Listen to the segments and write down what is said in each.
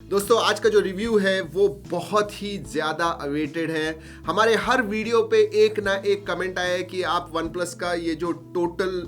दोस्तों आज का जो रिव्यू है वो बहुत ही ज़्यादा अवेटेड है। हमारे हर वीडियो पे एक ना एक कमेंट आया है कि आप वन प्लस का ये जो टोटल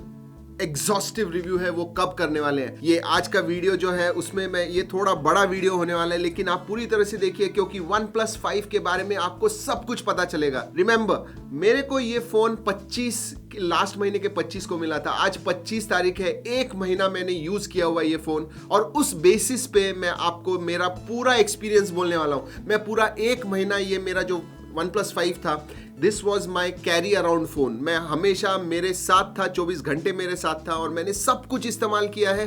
एग्जॉस्टिव रिव्यू है वो कब करने वाले हैं। ये आज का वीडियो जो है उसमें मैं ये थोड़ा बड़ा वीडियो होने वाला है, लेकिन आप पूरी तरह से देखिए क्योंकि वन प्लस 5 के बारे में आपको सब कुछ पता चलेगा। रिमेंबर, मेरे को ये फोन 25 लास्ट महीने के 25 को मिला था। आज 25 तारीख है, एक महीना मैंने यूज किया हुआ ये फोन और उस बेसिस पे मैं आपको मेरा पूरा एक्सपीरियंस बोलने वाला हूं। मैं पूरा एक महीना ये मेरा जो वन प्लस 5 था, this was my carry around phone. मैं हमेशा मेरे साथ था, 24 घंटे मेरे साथ था और मैंने सब कुछ इस्तेमाल किया है,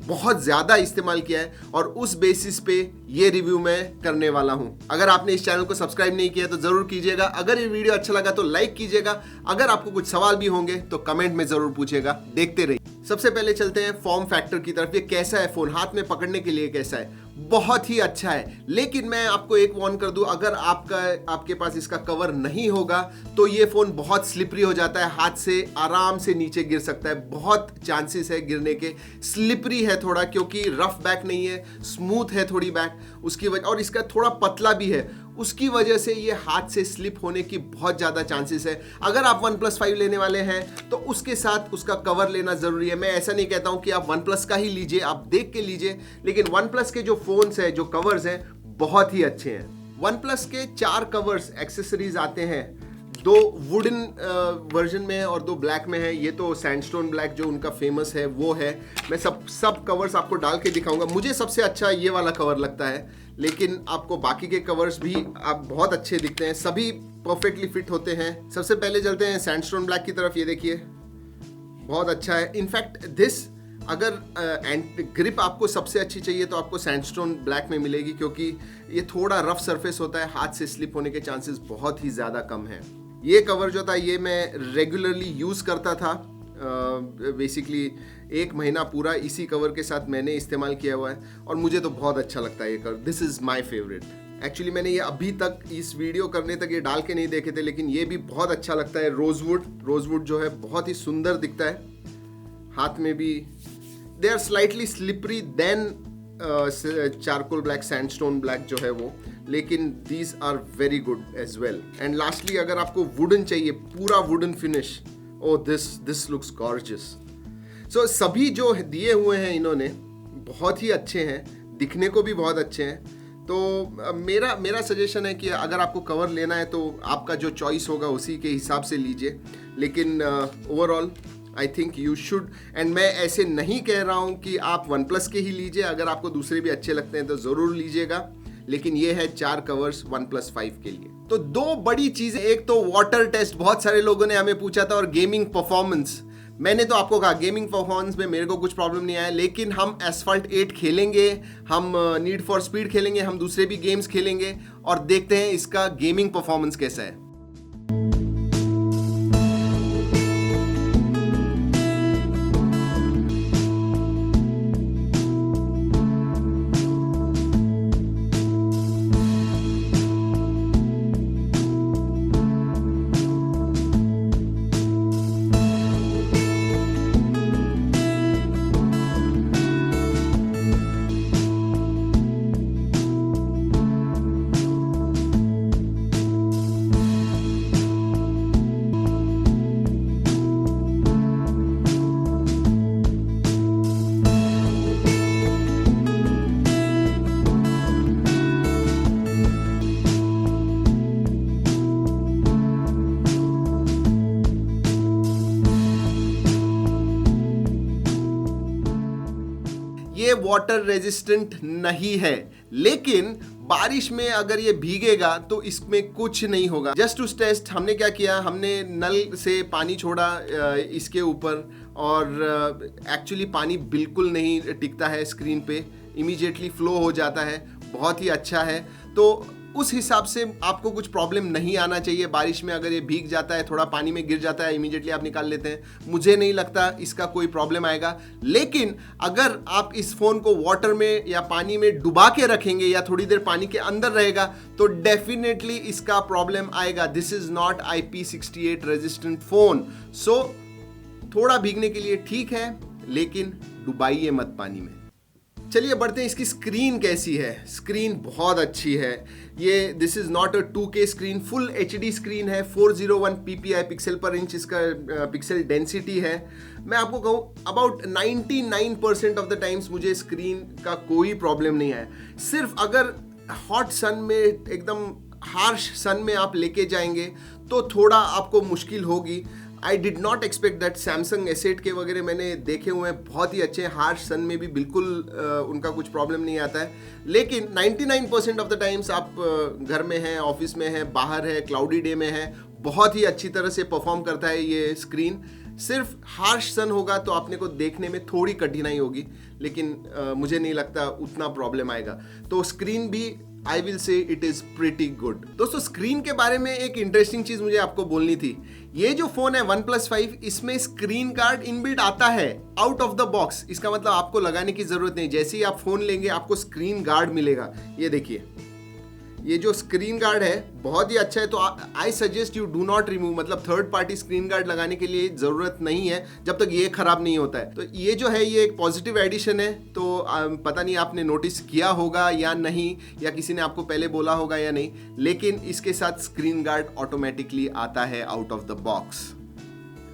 बहुत ज़्यादा इस्तेमाल किया है और उस बेसिस पे ये रिव्यू मैं करने वाला हूं। अगर आपने इस चैनल को सब्सक्राइब नहीं किया तो ज़रूर कीजिएगा। अगर ये वीडियो अच्छा लगा तो लाइक कीजिएगा। अगर आपको कुछ सवाल भी होंगे तो कमेंट में ज़रूर पूछिएगा। देखते रहिए। सबसे पहले चलते हैं फॉर्म फैक्टर की तरफ। ये कैसा है फ़ोन, हाथ में पकड़ने के लिए कैसा है? बहुत ही अच्छा है। लेकिन मैं आपको एक वार्न कर दूं, अगर आपके पास इसका कवर नहीं होगा तो ये फ़ोन बहुत स्लिपरी हो जाता है, हाथ से आराम से नीचे गिर सकता है। बहुत चांसेस है गिरने के। स्लिपरी है थोड़ा, क्योंकि रफ बैक नहीं है, स्मूथ है थोड़ी बैक उसकी वजह, और इसका थोड़ा पतला भी है, उसकी वजह से ये हाथ से स्लिप होने की बहुत ज़्यादा चांसेस है। अगर आप वन प्लस 5 लेने वाले हैं तो उसके साथ उसका कवर लेना ज़रूरी है। मैं ऐसा नहीं कहता हूं कि आप वन प्लस का ही लीजिए, आप देख के लीजिए, लेकिन वन प्लस के जो फोन्स हैं, जो कवर्स हैं, बहुत ही अच्छे हैं। वन प्लस के 4 कवर्स एक्सेसरीज आते हैं, 2 वुडन वर्जन में है और 2 ब्लैक में है। ये तो सैंडस्टोन ब्लैक जो उनका फेमस है वो है। मैं सब कवर्स आपको डाल के दिखाऊंगा। मुझे सबसे अच्छा ये वाला कवर लगता है, लेकिन आपको बाकी के कवर्स भी आप बहुत अच्छे दिखते हैं, सभी परफेक्टली फिट होते हैं। सबसे पहले चलते हैं सैंडस्टोन ब्लैक की तरफ। ये देखिए, बहुत अच्छा है। इनफैक्ट दिस, अगर ग्रिप आपको सबसे अच्छी चाहिए तो आपको सैंडस्टोन ब्लैक में मिलेगी, क्योंकि ये थोड़ा रफ सरफेस होता है, हाथ से स्लिप होने के चांसेस बहुत ही ज़्यादा कम है। ये कवर जो था ये मैं रेगुलरली यूज़ करता था। बेसिकली एक महीना पूरा इसी कवर के साथ मैंने इस्तेमाल किया हुआ है और मुझे तो बहुत अच्छा लगता है ये cover. This is my favourite. Actually मैंने ये अभी तक इस वीडियो करने तक ये डाल के नहीं देखे थे, लेकिन ये भी बहुत अच्छा लगता है। रोजवुड जो है बहुत ही सुंदर दिखता है, हाथ में भी। They are slightly slippery then charcoal black, sandstone black जो है वो, लेकिन these are very good as well. And lastly, अगर आपको वुडन चाहिए, पूरा wooden finish, oh this looks gorgeous. So सभी जो दिए हुए हैं इन्होंने बहुत ही अच्छे हैं, दिखने को भी बहुत अच्छे हैं। तो मेरा सजेशन है कि अगर आपको कवर लेना है तो आपका जो चॉइस होगा उसी के हिसाब से लीजिए, लेकिन overall I think you should. And मैं ऐसे नहीं कह रहा हूँ कि आप वन प्लस के ही लीजिए, अगर आपको दूसरे भी अच्छे लगते हैं तो ज़रूर लीजिएगा, लेकिन ये है 4 कवर्स वन प्लस 5 के लिए। तो 2 बड़ी चीज़ें, एक तो वाटर टेस्ट, बहुत सारे लोगों ने हमें पूछा था, और गेमिंग परफॉर्मेंस। मैंने तो आपको कहा गेमिंग परफॉर्मेंस में मेरे को कुछ प्रॉब्लम नहीं आया, लेकिन हम एसफाल्ट 8 खेलेंगे, हम नीड फॉर स्पीड खेलेंगे, हम दूसरे भी गेम्स खेलेंगे और देखते हैं इसका गेमिंग परफॉर्मेंस कैसा है। ये वाटर रेजिस्टेंट नहीं है, लेकिन बारिश में अगर ये भीगेगा तो इसमें कुछ नहीं होगा। जस्ट टू टेस्ट हमने क्या किया, हमने नल से पानी छोड़ा इसके ऊपर, और एक्चुअली पानी बिल्कुल नहीं टिकता है स्क्रीन पे, इमीडिएटली फ्लो हो जाता है, बहुत ही अच्छा है। तो उस हिसाब से आपको कुछ प्रॉब्लम नहीं आना चाहिए बारिश में। अगर ये भीग जाता है, थोड़ा पानी में गिर जाता है, इमीडिएटली आप निकाल लेते हैं, मुझे नहीं लगता इसका कोई प्रॉब्लम आएगा। लेकिन अगर आप इस फ़ोन को वाटर में या पानी में डुबा के रखेंगे या थोड़ी देर पानी के अंदर रहेगा तो डेफिनेटली इसका प्रॉब्लम आएगा। This is not IP68 resistant phone. So थोड़ा भीगने के लिए ठीक है, लेकिन डुबाइए मत पानी में। चलिए बढ़ते हैं, इसकी स्क्रीन कैसी है। स्क्रीन बहुत अच्छी है। ये this is not a 2K screen, full HD screen है। 401 ppi पिक्सल पर इंच इसका पिक्सल डेंसिटी है। मैं आपको कहूँ अबाउट 99% ऑफ द टाइम्स मुझे स्क्रीन का कोई प्रॉब्लम नहीं आया। सिर्फ अगर हॉट सन में, एकदम हार्श सन में आप लेके जाएंगे तो थोड़ा आपको मुश्किल होगी। आई did not expect that. Samsung asset के वगैरह मैंने देखे हुए हैं, बहुत ही अच्छे, हार्श सन में भी बिल्कुल उनका कुछ प्रॉब्लम नहीं आता है। लेकिन 99% ऑफ द टाइम्स आप घर में हैं, ऑफिस में हैं, बाहर है, क्लाउडी डे में है, बहुत ही अच्छी तरह से परफॉर्म करता है ये स्क्रीन। सिर्फ हार्श सन होगा तो आपने को देखने में थोड़ी कठिनाई होगी, लेकिन मुझे नहीं लगता उतना प्रॉब्लम आएगा। तो स्क्रीन भी I will say it is pretty good. दोस्तों स्क्रीन के बारे में एक इंटरेस्टिंग चीज मुझे आपको बोलनी थी। ये जो फोन है OnePlus 5, इसमें स्क्रीन गार्ड इनबिल्ट आता है आउट ऑफ द बॉक्स। इसका मतलब आपको लगाने की जरूरत नहीं, जैसे ही आप फोन लेंगे आपको स्क्रीन गार्ड मिलेगा। ये देखिए, ये जो स्क्रीन गार्ड है बहुत ही अच्छा है। तो I suggest you do not remove, मतलब थर्ड पार्टी स्क्रीन गार्ड लगाने के लिए जरूरत नहीं है जब तक ये खराब नहीं होता है। तो ये जो है ये एक पॉजिटिव एडिशन है। तो पता नहीं आपने नोटिस किया होगा या नहीं, या किसी ने आपको पहले बोला होगा या नहीं, लेकिन इसके साथ स्क्रीन गार्ड ऑटोमेटिकली आता है आउट ऑफ द बॉक्स।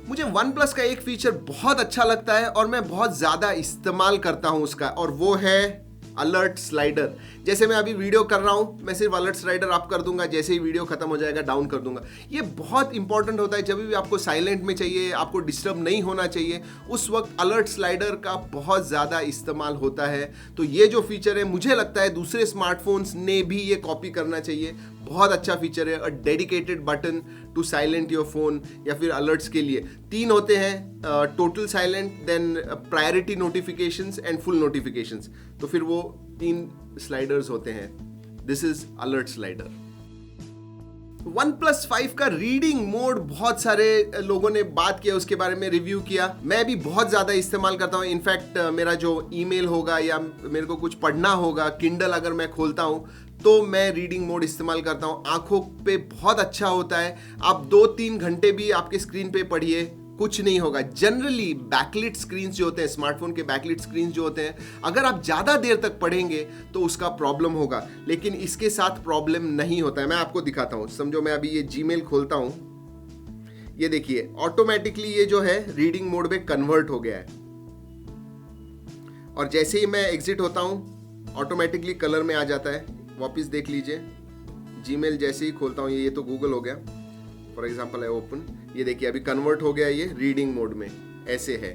मुझे OnePlus का एक फीचर बहुत अच्छा लगता है और मैं बहुत ज़्यादा इस्तेमाल करता हूँ उसका, और वो है अलर्ट स्लाइडर। जैसे मैं अभी वीडियो कर रहा हूं, मैं सिर्फ अलर्ट स्लाइडर अप कर दूंगा, जैसे ही वीडियो खत्म हो जाएगा डाउन कर दूंगा। ये बहुत इंपॉर्टेंट होता है, जब भी आपको साइलेंट में चाहिए, आपको डिस्टर्ब नहीं होना चाहिए, उस वक्त अलर्ट स्लाइडर का बहुत ज़्यादा इस्तेमाल होता है। तो ये जो फीचर है मुझे लगता है दूसरे स्मार्टफोन्स ने भी ये कॉपी करना चाहिए। बहुत अच्छा फीचर है। A dedicated button to silent your phone, या फिर अलर्ट्स के लिए 3 होते हैं, total silent, then priority notifications and full notifications. तो फिर वो 3 स्लाइडर्स होते हैं। This is alert slider. OnePlus 5 का रीडिंग मोड बहुत सारे लोगों ने बात किया, उसके बारे में रिव्यू किया। मैं भी बहुत ज़्यादा इस्तेमाल करता हूँ। इनफैक्ट मेरा जो ईमेल होगा या मेरे को कुछ पढ़ना होगा, किंडल अगर मैं खोलता हूँ तो मैं रीडिंग मोड इस्तेमाल करता हूँ। आंखों पे बहुत अच्छा होता है। आप 2-3 घंटे भी आपके स्क्रीन पे पढ़िए, कुछ नहीं होगा। जनरली बैकलिट स्क्रीन जो होते हैं, स्मार्टफोन के बैकलिट स्क्रीन जो होते हैं, अगर आप ज़्यादा देर तक पढ़ेंगे तो उसका प्रॉब्लम होगा, लेकिन इसके साथ प्रॉब्लम नहीं होता है। मैं आपको दिखाता हूँ। समझो मैं अभी ये जीमेल खोलता हूँ, ये देखिए ऑटोमेटिकली ये जो है रीडिंग मोड में कन्वर्ट हो गया है, और जैसे ही मैं एग्जिट होता हूँ ऑटोमेटिकली कलर में आ जाता है। वापस देख लीजिए, जीमेल जैसे ही खोलता हूँ, ये तो गूगल हो गया फॉर एग्जाम्पल, है ओपन, ये देखिए अभी कन्वर्ट हो गया ये रीडिंग मोड में, ऐसे है।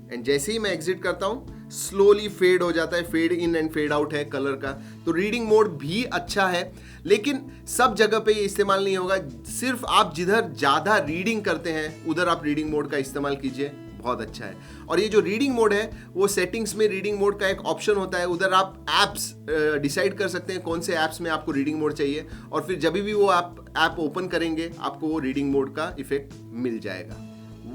एंड जैसे ही मैं एग्जिट करता हूं स्लोली फेड हो जाता है, fade in and fade out है कलर का। तो रीडिंग मोड भी अच्छा है, लेकिन सब जगह पे ये इस्तेमाल नहीं होगा। सिर्फ आप जिधर ज़्यादा रीडिंग करते हैं उधर आप रीडिंग मोड का इस्तेमाल कीजिए, बहुत अच्छा है। और ये जो रीडिंग मोड है वो सेटिंग्स में रीडिंग मोड का एक ऑप्शन होता है, उधर आप ऐप्स डिसाइड कर सकते हैं कौन से ऐप्स में आपको रीडिंग मोड चाहिए, और फिर जब भी वो आप ऐप ओपन करेंगे आपको वो रीडिंग मोड का इफेक्ट मिल जाएगा।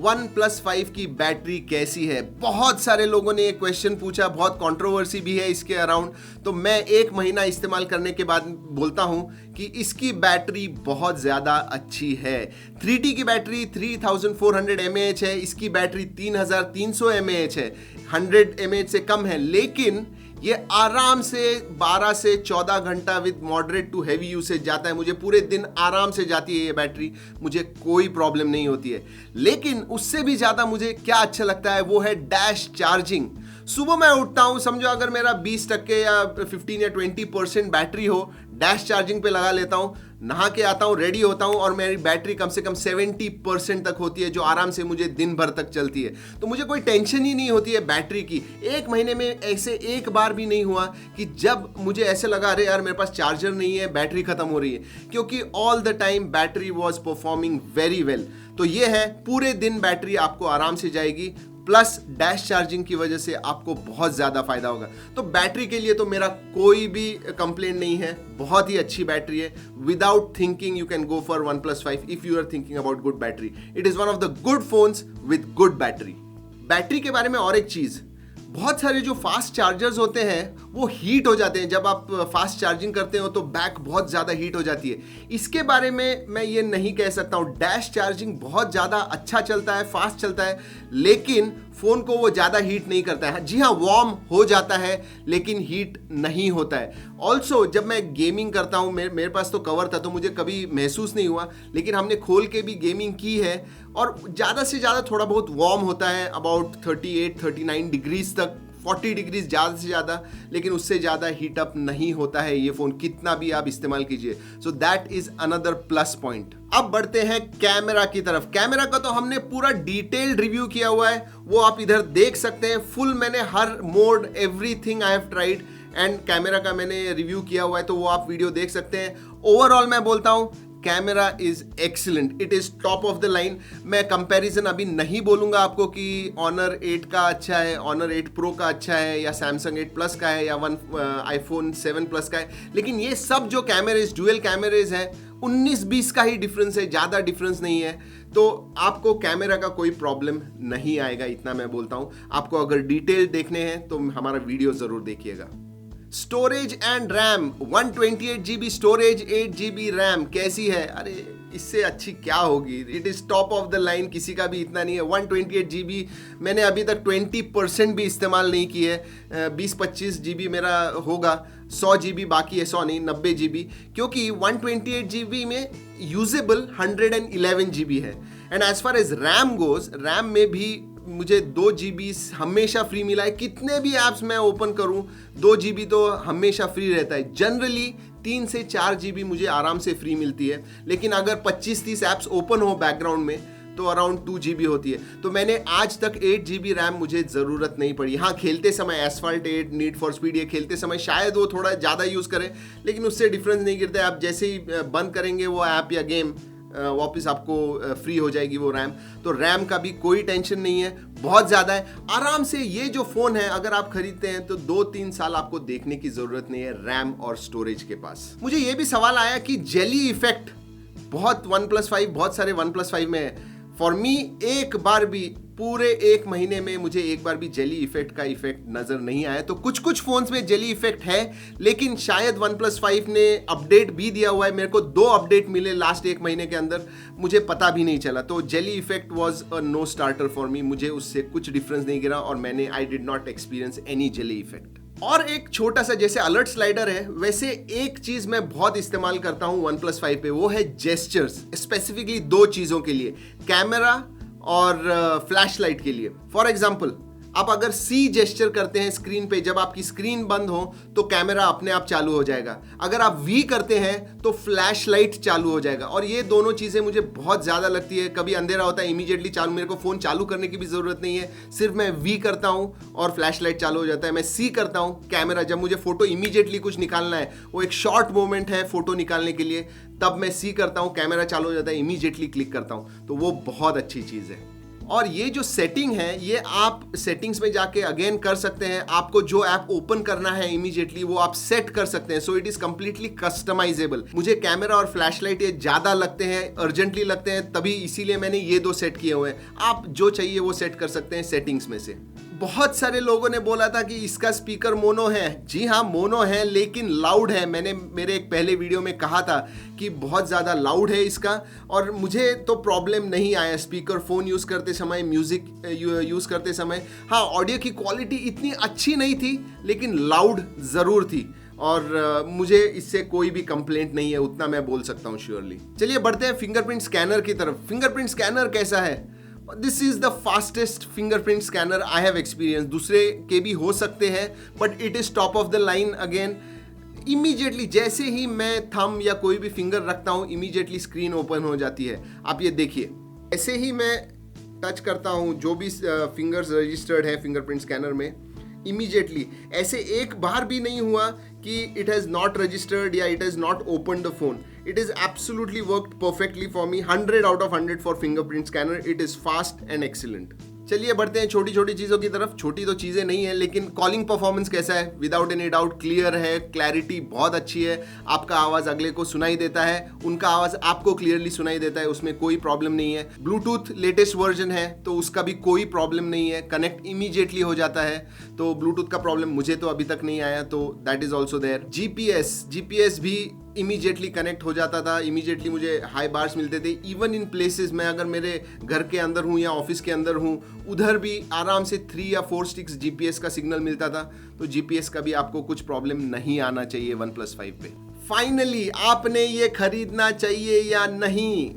OnePlus 5 की बैटरी कैसी है? बहुत सारे लोगों ने ये क्वेश्चन पूछा, बहुत कंट्रोवर्सी भी है इसके अराउंड। तो मैं 1 महीना इस्तेमाल करने के बाद बोलता हूं कि इसकी बैटरी बहुत ज़्यादा अच्छी है। 3T की बैटरी 3400 mAh है, इसकी बैटरी 3300 mAh है, 100 mAh से कम है, लेकिन ये आराम से 12 से 14 घंटा with moderate to heavy usage जाता है। मुझे पूरे दिन आराम से जाती है ये बैटरी, मुझे कोई प्रॉब्लम नहीं होती है। लेकिन उससे भी ज़्यादा मुझे क्या अच्छा लगता है वो है डैश चार्जिंग। सुबह मैं उठता हूँ, समझो अगर मेरा 20% या 15 या 20% बैटरी हो, डैश चार्जिंग पे लगा लेता हूँ, नहा के आता हूँ, रेडी होता हूँ, और मेरी बैटरी कम से कम 70% तक होती है, जो आराम से मुझे दिन भर तक चलती है। तो मुझे कोई टेंशन ही नहीं होती है बैटरी की। 1 महीने में ऐसे एक बार भी नहीं हुआ कि जब मुझे ऐसे लगा अरे यार मेरे पास चार्जर नहीं है, बैटरी खत्म हो रही है, क्योंकि all the time battery was performing very well. तो ये है, पूरे दिन बैटरी आपको आराम से जाएगी, प्लस डैश चार्जिंग की वजह से आपको बहुत ज़्यादा फायदा होगा। तो बैटरी के लिए तो मेरा कोई भी कंप्लेंट नहीं है, बहुत ही अच्छी बैटरी है। Without thinking you can go for OnePlus 5 if you are thinking about good battery. It is one of the good phones with good battery. Battery के बारे में और एक चीज़, बहुत सारे जो फास्ट चार्जर्स होते हैं वो हीट हो जाते हैं। जब आप फास्ट चार्जिंग करते हो तो बैक बहुत ज़्यादा हीट हो जाती है। इसके बारे में मैं ये नहीं कह सकता हूँ। डैश चार्जिंग बहुत ज़्यादा अच्छा चलता है, फास्ट चलता है, लेकिन फ़ोन को वो ज़्यादा हीट नहीं करता है। जी हाँ, वार्म हो जाता है लेकिन हीट नहीं होता है। ऑल्सो जब मैं गेमिंग करता हूँ, मेरे पास तो कवर था तो मुझे कभी महसूस नहीं हुआ, लेकिन हमने खोल के भी गेमिंग की है और ज़्यादा से ज़्यादा थोड़ा बहुत वार्म होता है, अबाउट 38-39 डिग्रीज तक, 40 डिग्रीज ज़्यादा से ज़्यादा, लेकिन उससे ज़्यादा हीट अप नहीं होता है ये फ़ोन, कितना भी आप इस्तेमाल कीजिए। So that is another plus point. अब बढ़ते हैं कैमरा की तरफ। कैमरा का तो हमने पूरा डिटेल्ड रिव्यू किया हुआ है, वो आप इधर देख सकते हैं। फुल मैंने हर mode, everything I have tried and camera का मैंने रिव्यू किया हुआ है, तो वो आप वीडियो देख सकते हैं। ओवरऑल मैं बोलता हूँ camera is excellent, it is top of the line. मैं कंपैरिजन अभी नहीं बोलूंगा आपको कि Honor 8 का अच्छा है, Honor 8 Pro का अच्छा है, या Samsung 8 Plus का है, या iPhone 7 Plus का है, लेकिन ये सब जो कैमरेज, डुअल कैमरेज है, 19-20 का ही डिफरेंस है, ज़्यादा डिफरेंस नहीं है। तो आपको कैमरा का कोई प्रॉब्लम नहीं आएगा, इतना मैं बोलता हूँ। आपको अगर डिटेल देखने हैं तो हमारा वीडियो ज़रूर देखिएगा। Storage and RAM, 128 GB storage, 8 GB RAM कैसी है? अरे इससे अच्छी क्या होगी? It is top of the line, किसी का भी इतना नहीं है। 128 GB मैंने अभी तक 20% भी इस्तेमाल नहीं की है। 20-25 GB मेरा होगा, 100 GB बाकी है, 100 नहीं 90 GB, क्योंकि 128 GB में यूजेबल 111 GB है। And as far as RAM goes, RAM में भी मुझे 2 GB हमेशा फ्री मिला है। कितने भी ऐप्स मैं ओपन करूं, 2 GB तो हमेशा फ्री रहता है। जनरली 3 से 4 GB मुझे आराम से फ्री मिलती है, लेकिन अगर 25-30 ऐप्स ओपन हो बैकग्राउंड में तो अराउंड 2 GB होती है। तो मैंने आज तक 8 GB रैम मुझे ज़रूरत नहीं पड़ी। हाँ, खेलते समय एसफाल्ट 8, नीड फॉर स्पीड, ये खेलते समय शायद वो थोड़ा ज़्यादा यूज़ करें, लेकिन उससे डिफरेंस नहीं गिरता है। आप जैसे ही बंद करेंगे वो ऐप या गेम, वापस आपको फ्री हो जाएगी वो रैम। तो रैम का भी कोई टेंशन नहीं है, बहुत ज़्यादा है। आराम से ये जो फ़ोन है अगर आप खरीदते हैं तो 2-3 साल आपको देखने की ज़रूरत नहीं है रैम और स्टोरेज के पास। मुझे ये भी सवाल आया कि जेली इफेक्ट बहुत OnePlus 5, बहुत सारे OnePlus 5 में है। फॉर मी एक बार भी, पूरे 1 महीने में मुझे एक बार भी जेली इफेक्ट का इफेक्ट नज़र नहीं आया। तो कुछ कुछ फ़ोन्स में जेली इफेक्ट है, लेकिन शायद OnePlus 5 ने अपडेट भी दिया हुआ है। मेरे को 2 अपडेट मिले लास्ट 1 महीने के अंदर, मुझे पता भी नहीं चला। तो jelly effect was a no starter for me, मुझे उससे कुछ डिफरेंस नहीं गिरा और मैंने I did not experience any jelly effect. और एक छोटा सा, जैसे अलर्ट स्लाइडर है, वैसे एक चीज मैं बहुत इस्तेमाल करता हूं OnePlus 5 पे, वो है जेस्चर्स। स्पेसिफिकली 2 चीजों के लिए, कैमरा और फ्लैश लाइट के लिए। फॉर एग्जाम्पल, आप अगर सी जेस्चर करते हैं स्क्रीन पे, जब आपकी स्क्रीन बंद हो तो कैमरा अपने आप चालू हो जाएगा। अगर आप वी करते हैं तो फ्लैश लाइट चालू हो जाएगा। और ये दोनों चीज़ें मुझे बहुत ज़्यादा लगती है। कभी अंधेरा होता है, इमीडिएटली चालू, मेरे को फ़ोन चालू करने की भी ज़रूरत नहीं है, सिर्फ मैं वी करता हूँ और फ्लैश लाइट चालू हो जाता है। मैं सी करता हूँ, कैमरा, जब मुझे फ़ोटो इमीडिएटली कुछ निकालना है, वो एक शॉर्ट मोमेंट है फ़ोटो निकालने के लिए, तब मैं सी करता हूँ, कैमरा चालू हो जाता है, इमीडिएटली क्लिक करता हूँ। तो वो बहुत अच्छी चीज़ है। और ये जो सेटिंग है, ये आप सेटिंग्स में जाके अगेन कर सकते हैं। आपको जो ऐप ओपन करना है इमीडिएटली वो आप सेट कर सकते हैं। So it is completely customisable. मुझे कैमरा और फ्लैशलाइट ये ज़्यादा लगते हैं, अर्जेंटली लगते हैं, तभी इसीलिए मैंने ये 2 सेट किए हुए हैं। आप जो चाहिए वो सेट कर सकते हैं सेटिंग्स में से। बहुत सारे लोगों ने बोला था कि इसका स्पीकर मोनो है। जी हाँ, मोनो है, लेकिन लाउड है। मैंने मेरे एक पहले वीडियो में कहा था कि बहुत ज़्यादा लाउड है इसका, और मुझे तो प्रॉब्लम नहीं आया स्पीकर फ़ोन यूज़ करते समय, म्यूज़िक यूज़ करते समय। हाँ, ऑडियो की क्वालिटी इतनी अच्छी नहीं थी, लेकिन लाउड ज़रूर थी, और मुझे इससे कोई भी कंप्लेंट नहीं है, उतना मैं बोल सकता हूँ श्योरली। चलिए बढ़ते हैं फिंगरप्रिंट स्कैनर की तरफ। फिंगरप्रिंट स्कैनर कैसा है? This is the fastest fingerprint scanner I have experience. दूसरे के भी हो सकते हैं, but it is top of the line. Again, immediately जैसे ही मैं थंब या कोई भी फिंगर रखता हूँ, इमीडिएटली स्क्रीन ओपन हो जाती है। आप ये देखिए, ऐसे ही मैं टच करता हूँ जो भी फिंगर्स रजिस्टर्ड है फिंगरप्रिंट स्कैनर में, इमीडिएटली, ऐसे एक बार भी नहीं हुआ कि इट हैज़ नॉट रजिस्टर्ड या it has not open the phone. It is absolutely worked perfectly for me, 100 out of 100 for fingerprint scanner. It is fast and excellent. चलिए बढ़ते हैं छोटी छोटी चीज़ों की तरफ। छोटी तो चीज़ें नहीं है, लेकिन कॉलिंग परफॉर्मेंस कैसा है? विदाउट एनी डाउट क्लियर है, क्लैरिटी बहुत अच्छी है। आपका आवाज़ अगले को सुनाई देता है, उनका आवाज़ आपको क्लियरली सुनाई देता है, उसमें कोई प्रॉब्लम नहीं है। ब्लूटूथ लेटेस्ट वर्जन है तो उसका भी कोई प्रॉब्लम नहीं है, कनेक्ट इमीडिएटली हो जाता है। तो ब्लूटूथ का प्रॉब्लम मुझे तो अभी तक नहीं आया, तो that is also there. GPS भी इमीडिएटली कनेक्ट हो जाता था, इमीडिएटली मुझे हाई बार्स मिलते थे। इवन इन प्लेसेस, मैं अगर मेरे घर के अंदर हूँ या ऑफिस के अंदर हूँ, उधर भी आराम से 3 या 4 स्टिक्स जीपीएस का सिग्नल मिलता था। तो जीपीएस का भी आपको कुछ प्रॉब्लम नहीं आना चाहिए OnePlus 5 पे। फाइनली आपने ये खरीदना चाहिए या नहीं?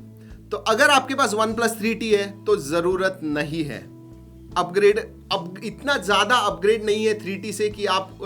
तो अगर आपके पास OnePlus 3T है तो ज़रूरत नहीं है अपग्रेड। अब इतना ज़्यादा अपग्रेड नहीं है 3T से कि आप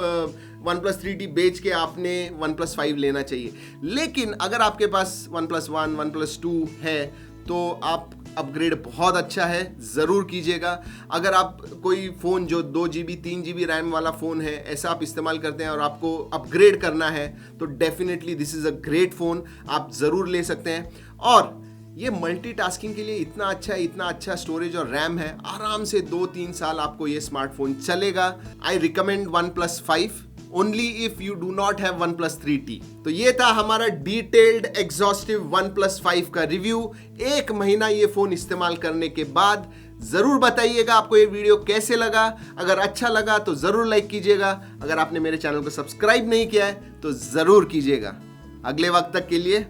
OnePlus 3T बेच के आपने OnePlus 5 लेना चाहिए। लेकिन अगर आपके पास OnePlus 1, OnePlus 2 है तो आप अपग्रेड बहुत अच्छा है, ज़रूर कीजिएगा। अगर आप कोई फ़ोन जो 2 GB 3 GB रैम वाला फ़ोन है, ऐसा आप इस्तेमाल करते हैं और आपको अपग्रेड करना है तो definitely this is a great phone, आप ज़रूर ले सकते हैं। और ये मल्टीटास्किंग के लिए इतना अच्छा है, इतना अच्छा स्टोरेज और रैम है, आराम से 2-3 साल आपको ये स्मार्टफोन चलेगा। I recommend OnePlus 5 only if you do not have OnePlus 3T। तो ये था हमारा डिटेल्ड एग्जॉस्टिव OnePlus 5 का रिव्यू। 1 महीना ये फोन इस्तेमाल करने के बाद जरूर बताइएगा आपको ये वीडियो कैसे लगा। अगर अच्छा लगा तो जरूर लाइक कीजिएगा। अगर आपने मेरे चैनल को सब्सक्राइब नहीं किया है तो जरूर कीजिएगा। अगले वक्त तक के लिए